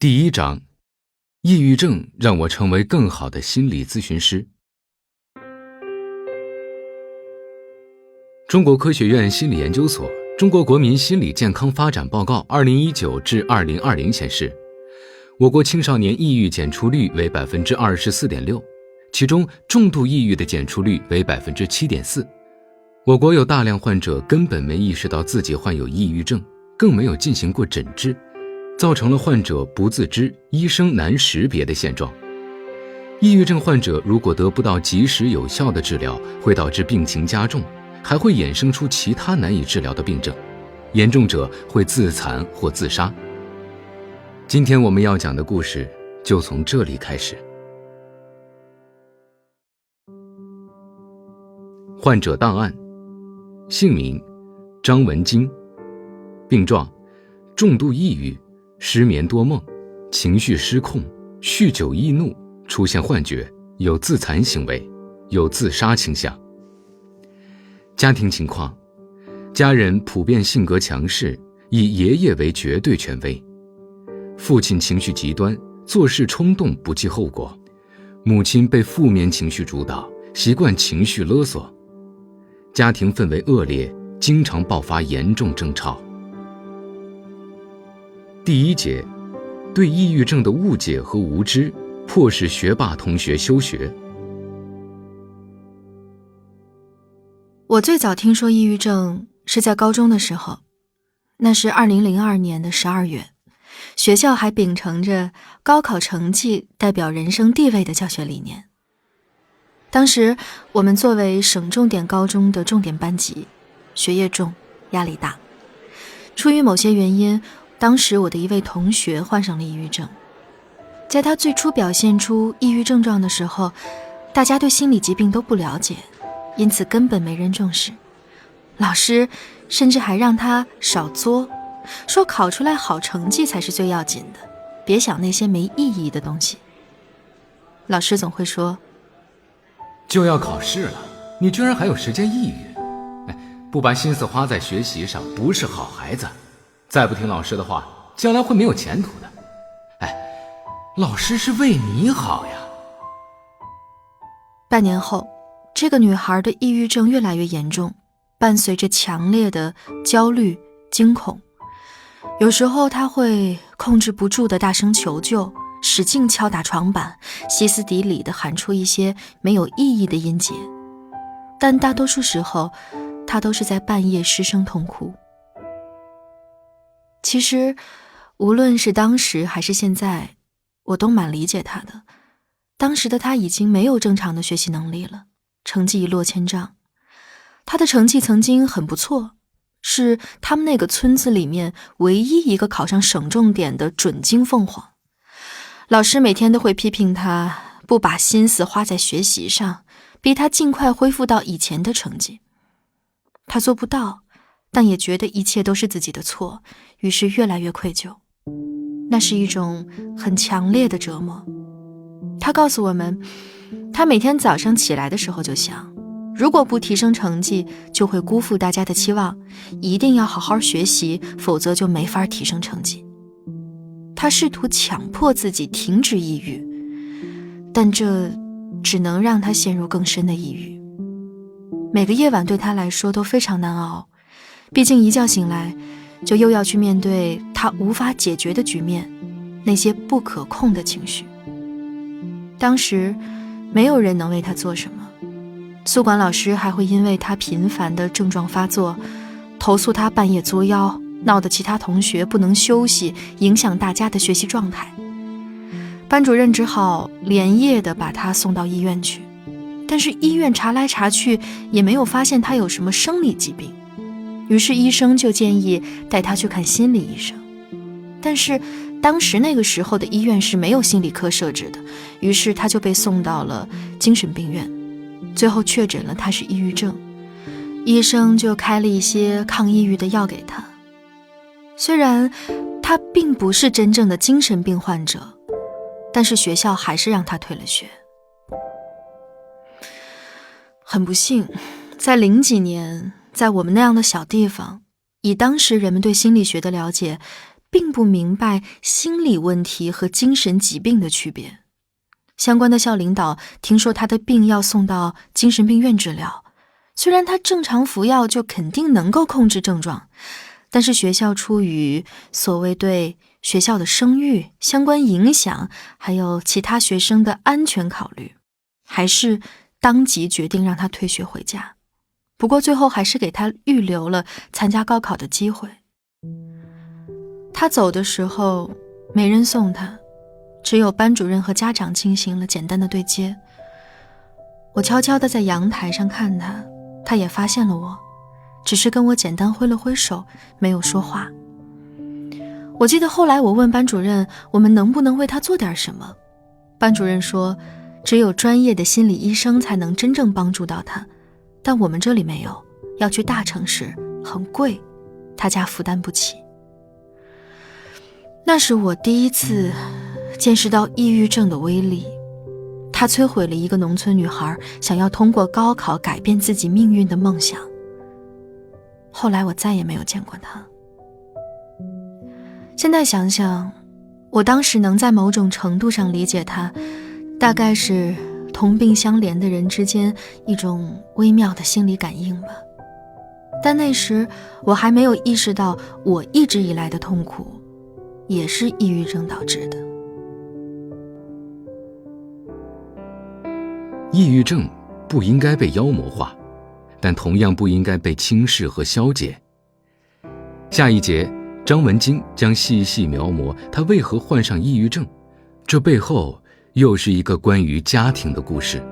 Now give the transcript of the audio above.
第一章，抑郁症让我成为更好的心理咨询师。中国科学院心理研究所中国国民心理健康发展报告2019至2020显示，我国青少年抑郁检出率为 24.6%， 其中重度抑郁的检出率为 7.4%。 我国有大量患者根本没意识到自己患有抑郁症，更没有进行过诊治，造成了患者不自知、医生难识别的现状。抑郁症患者如果得不到及时有效的治疗，会导致病情加重，还会衍生出其他难以治疗的病症，严重者会自残或自杀。今天我们要讲的故事就从这里开始。患者档案：姓名张文金，病状重度抑郁、失眠多梦、情绪失控、酗酒易怒、出现幻觉，有自残行为，有自杀倾向。家庭情况：家人普遍性格强势，以爷爷为绝对权威。父亲情绪极端，做事冲动不计后果。母亲被负面情绪主导，习惯情绪勒索。家庭氛围恶劣，经常爆发严重争吵。第一节，对抑郁症的误解和无知，迫使学霸同学休学。我最早听说抑郁症是在高中的时候，那是2002年的12月，学校还秉承着高考成绩代表人生地位的教学理念。当时我们作为省重点高中的重点班级，学业重，压力大。出于某些原因，当时我的一位同学患上了抑郁症。在他最初表现出抑郁症状的时候，大家对心理疾病都不了解，因此根本没人重视。老师甚至还让他少作，说考出来好成绩才是最要紧的，别想那些没意义的东西。老师总会说，就要考试了，你居然还有时间抑郁？不把心思花在学习上，不是好孩子。再不听老师的话，将来会没有前途的。老师是为你好呀。半年后，这个女孩的抑郁症越来越严重，伴随着强烈的焦虑、惊恐。有时候她会控制不住的大声求救，使劲敲打床板，歇斯底里地喊出一些没有意义的音节。但大多数时候，她都是在半夜失声痛哭。其实，无论是当时还是现在，我都蛮理解她的。当时的她已经没有正常的学习能力了，成绩一落千丈。她的成绩曾经很不错，是他们那个村子里面唯一一个考上省重点的准金凤凰。老师每天都会批评她不把心思花在学习上，逼她尽快恢复到以前的成绩。她做不到，但也觉得一切都是自己的错，于是越来越愧疚。那是一种很强烈的折磨。她告诉我们，她每天早上起来的时候就想，如果不提升成绩，就会辜负大家的期望，一定要好好学习，否则就没法提升成绩。她试图强迫自己停止抑郁，但这只能让她陷入更深的抑郁。每个夜晚对她来说都非常难熬，毕竟一觉醒来，就又要去面对她无法解决的局面，那些不可控的情绪。当时没有人能为她做什么，宿管老师还会因为她频繁的症状发作，投诉她半夜作妖，闹得其他同学不能休息，影响大家的学习状态。班主任只好连夜的把她送到医院去，但是医院查来查去也没有发现她有什么生理疾病，于是医生就建议带她去看心理医生。但是当时那个时候的医院是没有心理科设置的，于是她就被送到了精神病院，最后确诊了她是抑郁症。医生就开了一些抗抑郁的药给她。虽然她并不是真正的精神病患者，但是学校还是让她退了学。很不幸，在00几年，在我们那样的小地方，以当时人们对心理学的了解，并不明白心理问题和精神疾病的区别。相关的校领导听说他的病要送到精神病院治疗，虽然他正常服药就肯定能够控制症状，但是学校出于所谓对学校的声誉、相关影响，还有其他学生的安全考虑，还是当即决定让他退学回家。不过最后还是给他预留了参加高考的机会。他走的时候没人送他，只有班主任和家长进行了简单的对接。我悄悄地在阳台上看他，他也发现了我，只是跟我简单挥了挥手，没有说话。我记得后来我问班主任，我们能不能为他做点什么？班主任说，只有专业的心理医生才能真正帮助到他，但我们这里没有，要去大城市，很贵，他家负担不起。那是我第一次见识到抑郁症的威力，它摧毁了一个农村女孩想要通过高考改变自己命运的梦想。后来我再也没有见过她。现在想想，我当时能在某种程度上理解她，大概是同病相怜的人之间一种微妙的心理感应吧。但那时我还没有意识到，我一直以来的痛苦也是抑郁症导致的。抑郁症不应该被妖魔化，但同样不应该被轻视和消解。下一节，张文京将细细描摹他为何患上抑郁症，这背后又是一个关于家庭的故事。